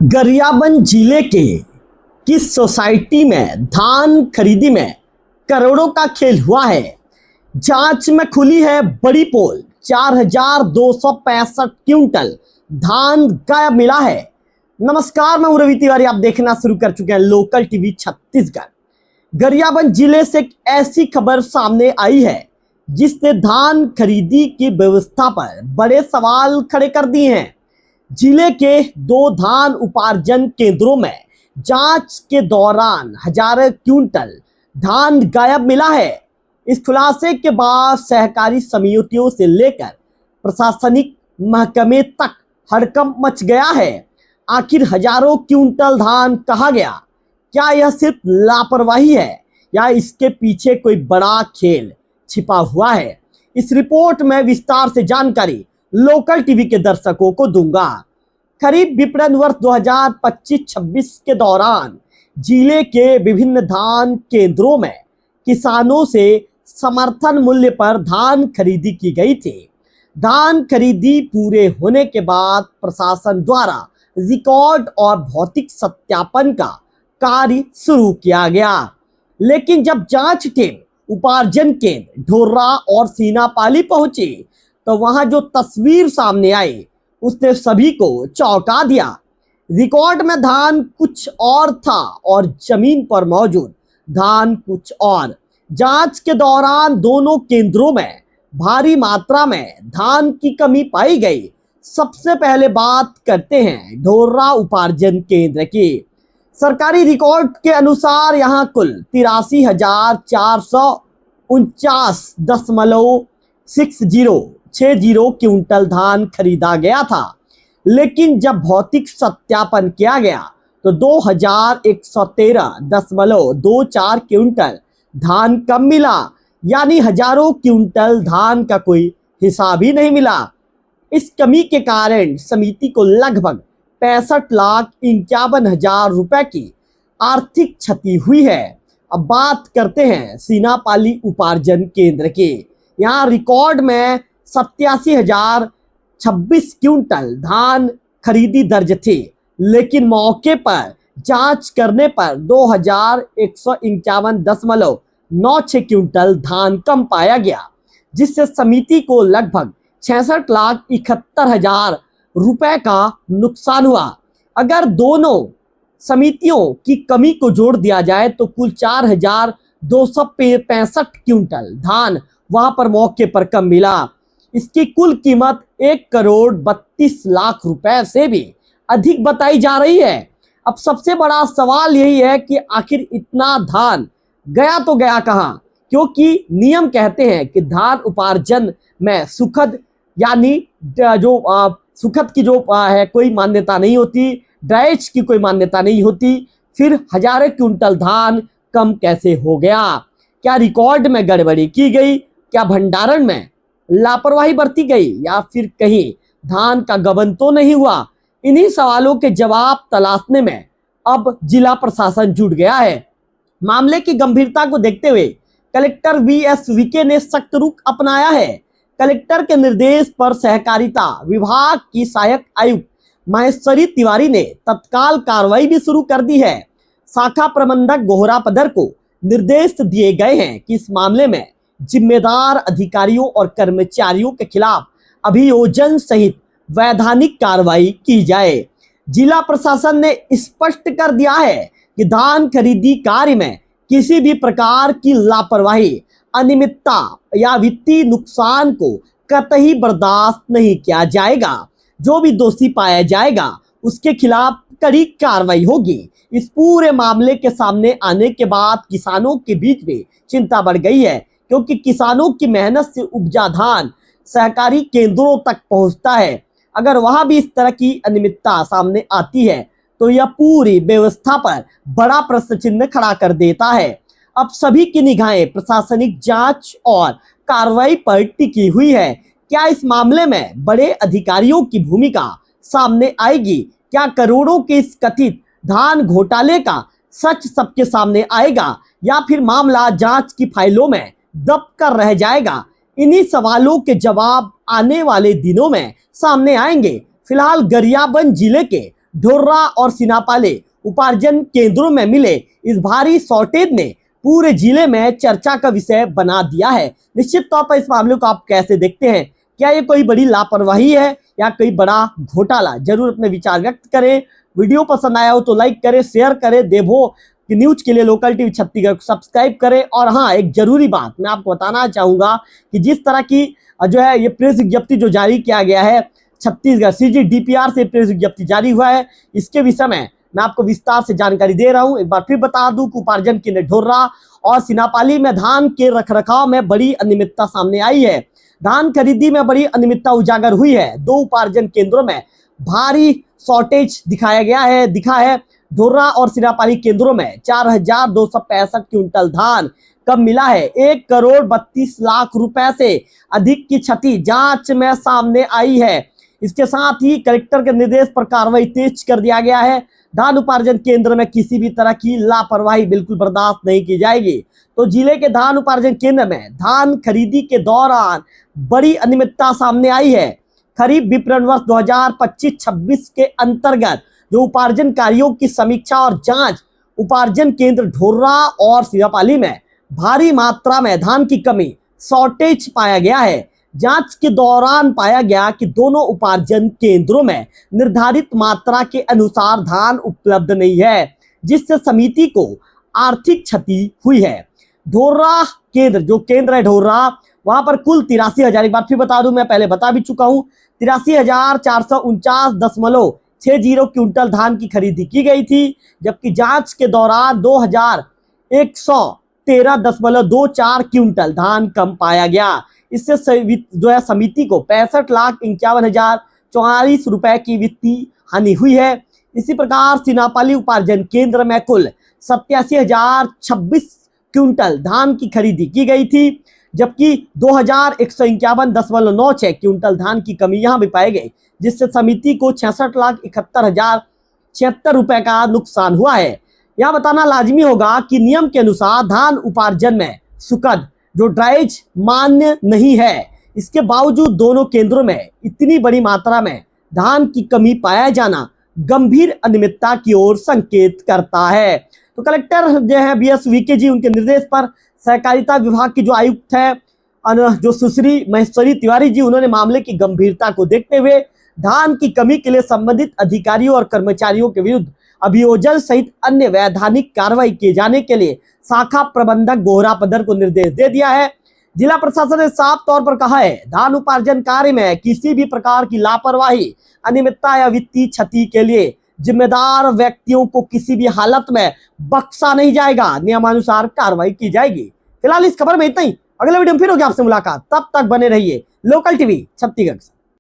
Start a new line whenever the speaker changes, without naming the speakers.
गरियाबंद जिले के किस सोसाइटी में धान खरीदी में करोड़ों का खेल हुआ है। जांच में खुली है बड़ी पोल। 4,265 क्विंटल धान गायब मिला है। नमस्कार, मैं रवि तिवारी, आप देखना शुरू कर चुके हैं लोकल टीवी छत्तीसगढ़। गरियाबंद जिले से एक ऐसी खबर सामने आई है जिसने धान खरीदी की व्यवस्था पर बड़े सवाल खड़े कर दिए हैं। जिले के 2 धान उपार्जन केंद्रों में जांच के दौरान हजारों क्विंटल धान गायब मिला है। इस खुलासे के बाद सहकारी समितियों से लेकर प्रशासनिक महकमे तक हड़कंप मच गया है। आखिर हजारों क्विंटल धान कहाँ गया? क्या यह सिर्फ लापरवाही है या इसके पीछे कोई बड़ा खेल छिपा हुआ है? इस रिपोर्ट में विस्तार से जानकारी लोकल टीवी के दर्शकों को दूंगा। खरीफ विपणन वर्ष 2025-26 के दौरान जिले के विभिन्न धान केंद्रों में किसानों से समर्थन मूल्य पर धान खरीदी की गई थी। धान खरीदी पूरे होने के बाद प्रशासन द्वारा रिकॉर्ड और भौतिक सत्यापन का कार्य शुरू किया गया, लेकिन जब जांच टीम उपार्जन केंद्र ढोर्रा और सीनापाली पहुंची तो वहां जो तस्वीर सामने आई उसने सभी को चौंका दिया। रिकॉर्ड में धान कुछ और था और जमीन पर मौजूद धान कुछ और। जांच के दौरान दोनों केंद्रों में भारी मात्रा में धान की कमी पाई गई। सबसे पहले बात करते हैं ढोर्रा उपार्जन केंद्र की। सरकारी रिकॉर्ड के अनुसार यहां कुल 83,449.60 क्विंटल धान खरीदा गया था, लेकिन जब भौतिक सत्यापन किया गया तो 2,113.24 क्विंटल धान कम मिला, यानी हजारों क्विंटल धान का कोई हिसाब ही नहीं मिला। इस कमी के कारण समिति को लगभग 65,51,000 रुपए की आर्थिक क्षति हुई है। अब बात करते हैं सीनापाली उपार्जन केंद्र की। यहाँ रिकॉर्ड में 87,026 क्विंटल धान खरीदी दर्ज थी, लेकिन मौके पर जांच करने पर 2,151.96 क्विंटल धान कम पाया गया, जिससे समिति को लगभग 66,71,000 रुपए का नुकसान हुआ। अगर दोनों समितियों की कमी को जोड़ दिया जाए तो कुल 4,265 क्विंटल धान वहां पर मौके पर कम मिला। इसकी कुल कीमत 1,32,00,000 रुपए से भी अधिक बताई जा रही है। अब सबसे बड़ा सवाल यही है कि आखिर इतना धान गया तो गया कहां? क्योंकि नियम कहते हैं कि धान उपार्जन में सुखद यानी सुखद की जो है कोई मान्यता नहीं होती, ड्राइज की कोई मान्यता नहीं होती। फिर हजारों क्विंटल धान कम कैसे हो गया? क्या रिकॉर्ड में गड़बड़ी की गई? क्या भंडारण में लापरवाही बरती गई या फिर कहीं धान का गबन तो नहीं हुआ? इन्हीं सवालों के जवाब तलाशने में अब जिला प्रशासन जुट गया है। मामले की गंभीरता को देखते हुए कलेक्टर वीएस विके ने सख्त रुख अपनाया है। कलेक्टर के निर्देश पर सहकारिता विभाग की सहायक आयुक्त महेश्वरी तिवारी ने तत्काल कार्रवाई भी शुरू कर दी है। शाखा प्रबंधक गोहरा पदर को निर्देश दिए गए हैं कि इस मामले में जिम्मेदार अधिकारियों और कर्मचारियों के खिलाफ अभियोजन सहित वैधानिक कार्रवाई की जाए। जिला प्रशासन ने स्पष्ट कर दिया है कि धान खरीदी कार्य में किसी भी प्रकार की लापरवाही, अनियमितता या वित्तीय नुकसान को कतई बर्दाश्त नहीं किया जाएगा। जो भी दोषी पाया जाएगा उसके खिलाफ कड़ी कार्रवाई होगी। इस पूरे मामले के सामने आने के बाद किसानों के बीच में चिंता बढ़ गई है, क्योंकि किसानों की मेहनत से उपजा धान सहकारी केंद्रों तक पहुंचता है। अगर वहां भी इस तरह की अनियमितता सामने आती है तो यह पूरी व्यवस्था पर बड़ा प्रश्न चिन्ह खड़ा कर देता है। अब सभी की निगाहें प्रशासनिक जांच और कार्रवाई पर टिकी हुई है। क्या इस मामले में बड़े अधिकारियों की भूमिका सामने आएगी? क्या करोड़ों के इस कथित धान घोटाले का सच सबके सामने आएगा या फिर मामला जांच की फाइलों में दब कर रह जाएगा? इन्हीं सवालों के जवाब आने वाले दिनों में सामने आएंगे। फिलहाल गरियाबंद जिले के ढोर्रा और सिनापाले उपार्जन केंद्रों में मिले इस भारी शॉर्टेज ने पूरे जिले में चर्चा का विषय बना दिया है। निश्चित तौर पर इस मामले को आप कैसे देखते हैं? क्या ये कोई बड़ी लापरवाही है या कोई बड़ा घोटाला? जरूर अपने विचार व्यक्त करें। वीडियो पसंद आया हो तो लाइक करें, शेयर करें। देवो की न्यूज के लिए लोकल टीवी छत्तीसगढ़ को सब्सक्राइब करें। और हाँ, एक जरूरी बात मैं आपको बताना चाहूंगा कि जिस तरह की जो है ये प्रेस विज्ञप्ति जो जारी किया गया है, छत्तीसगढ़ CGDPR से प्रेस विज्ञप्ति जारी हुआ है, इसके विषय में मैं आपको विस्तार से जानकारी दे रहा हूं। एक बार फिर बता दूं कि उपार्जन केंद्र ढोर्रा और सिनापाली में धान के रखरखाव में बड़ी अनियमितता सामने आई है। धान खरीदी में बड़ी अनियमितता उजागर हुई है। 2 उपार्जन केंद्रों में भारी शॉर्टेज दिखा है। ढोर्रा और सिनापाली केंद्रों में 4,265 क्विंटल धान कब मिला है। 1,32,00,000 रुपए से अधिक की क्षति जांच में सामने आई है। इसके साथ ही कलेक्टर के निर्देश पर कार्रवाई तेज कर दिया गया है। धान उपार्जन केंद्र में किसी भी तरह की लापरवाही बिल्कुल बर्दाश्त नहीं की जाएगी। तो जिले के धान उपार्जन केंद्र में धान खरीदी के दौरान बड़ी अनियमितता सामने आई है। खरीफ विपणन वर्ष 2025-26 के अंतर्गत जो उपार्जन कार्यों की समीक्षा और जांच, उपार्जन केंद्र ढोर्रा और सिनापाली में भारी मात्रा में धान की कमी, शॉर्टेज पाया गया है। जांच के दौरान पाया गया कि दोनों उपार्जन केंद्रों में निर्धारित मात्रा के अनुसार धान उपलब्ध नहीं है, जिससे समिति को आर्थिक क्षति हुई है। ढोर्रा केंद्र जो केंद्र है ढोर्रा, वहां पर कुल 83,000, एक बार फिर बता दूं, मैं पहले बता भी चुका हूं, 83,449.60 क्विंटल धान की खरीदी की गई थी, जबकि जांच के दौरान 2,113.24 क्विंटल धान कम पाया गया। इससे जो है समिति को 65,51,044 रुपए की वित्तीय हानि हुई है। इसी प्रकार सिनापाली उपार्जन केंद्र में कुल 87,026 क्विंटल धान की खरीदी की गई थी, जबकि 2,151.96 क्विंटल धान की कमी यहां भी पाई गई, जिससे समिति को 66,71,076 रुपए का नुकसान हुआ है। यह बताना लाजमी होगा कि नियम के अनुसार धान उपार्जन में सुकद जो ड्राइज मान्य नहीं है। इसके बावजूद दोनों केंद्रों में इतनी बड़ी मात्रा में धान की कमी पाया जाना गंभीर अनियमितता की ओर संकेत करता है। तो कलेक्टर जो है BS VK जी, उनके निर्देश पर सहकारिता विभाग की जो आयुक्त है जो सुश्री महेश्वरी तिवारी जी, उन्होंने मामले की गंभीरता को देखते हुए धान की कमी के लिए संबंधित अधिकारियों और कर्मचारियों के विरुद्ध अभियोजन सहित अन्य वैधानिक कार्रवाई किए जाने के लिए शाखा प्रबंधक गोहरा पदर को निर्देश दे दिया है। जिला प्रशासन ने साफ तौर पर कहा है, धान उपार्जन कार्य में किसी भी प्रकार की लापरवाही, अनियमितता या वित्तीय क्षति के लिए जिम्मेदार व्यक्तियों को किसी भी हालत में बख्शा नहीं जाएगा। नियमानुसार कार्रवाई की जाएगी। फिलहाल इस खबर में इतना ही। अगले वीडियो में फिर होगी आपसे मुलाकात। तब तक बने रहिए लोकल टीवी छत्तीसगढ़।